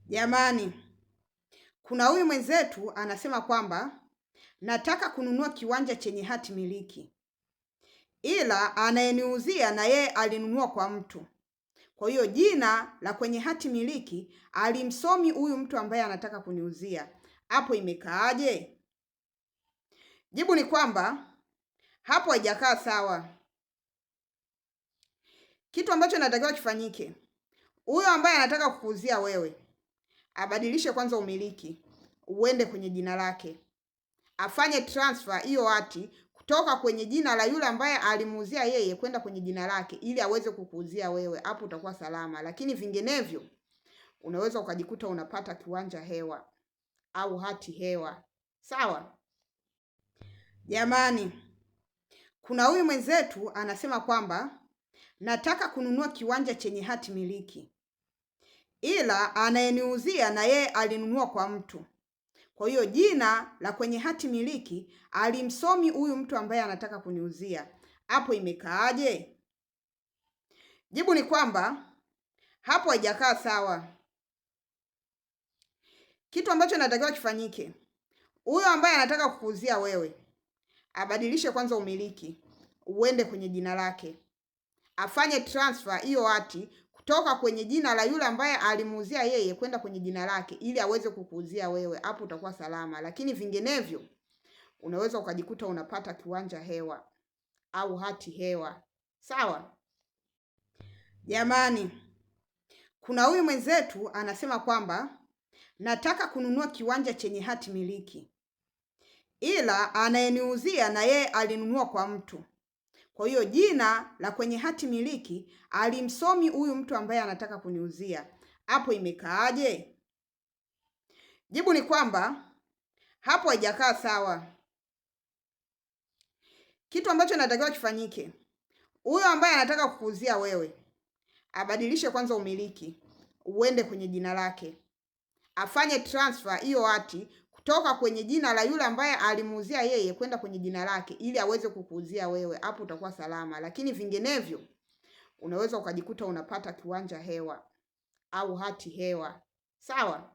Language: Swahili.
Jamani, kuna huyu mwenzetu anasema kwamba nataka kununua kiwanja chenye hati miliki, ila anayeniuzia na yeye alinunua kwa mtu. Kwa hiyo jina la kwenye hati miliki alimsomi huyu mtu ambaye anataka kuniuzia. Hapo imekaaje? Jibu ni kwamba hapo haijakaa sawa. Kitu ambacho natakiwa kifanyike, huyo ambaye anataka kukuuzia wewe abadilishe kwanza umiliki uende kwenye jina lake, afanye transfer hiyo hati kutoka kwenye jina la yule ambaye alimuuzia yeye kwenda kwenye jina lake, ili aweze kukuuzia wewe. Hapo utakuwa salama, lakini vinginevyo unaweza ukajikuta unapata kiwanja hewa au hati hewa. Sawa jamani, kuna huyu mwenzetu anasema kwamba nataka kununua kiwanja chenye hati miliki, ila anayeniuzia na yeye alinunua kwa mtu. Kwa hiyo jina la kwenye hati miliki alimsomi huyu mtu ambaye anataka kuniuzia. Hapo imekaaje? Jibu ni kwamba hapo haijakaa sawa. Kitu ambacho natakiwa kifanyike, huyo ambaye anataka kukuuzia wewe abadilishe kwanza umiliki uende kwenye jina lake, afanye transfer hiyo hati kutoka kwenye jina la yule ambaye alimuuzia yeye kwenda kwenye jina lake, ili aweze kukuuzia wewe. Hapo utakuwa salama, lakini vinginevyo unaweza ukajikuta unapata kiwanja hewa au hati hewa. Sawa jamani, kuna huyu mwenzetu anasema kwamba nataka kununua kiwanja chenye hati miliki, ila anayeniuzia na yeye alinunua kwa mtu. Kwa hiyo jina la kwenye hati miliki alimsomi huyu mtu ambaye anataka kuniuzia. Hapo imekaaje? Jibu ni kwamba hapo haijakaa sawa. Kitu ambacho natakiwa kifanyike, huyo ambaye anataka kukuuzia wewe abadilishe kwanza umiliki uende kwenye jina lake, afanye transfer hiyo hati kutoka kwenye jina la yule ambaye alimuuzia yeye kwenda kwenye jina lake, ili aweze kukuuzia wewe. Hapo utakuwa salama, lakini vinginevyo unaweza ukajikuta unapata kiwanja hewa au hati hewa. Sawa.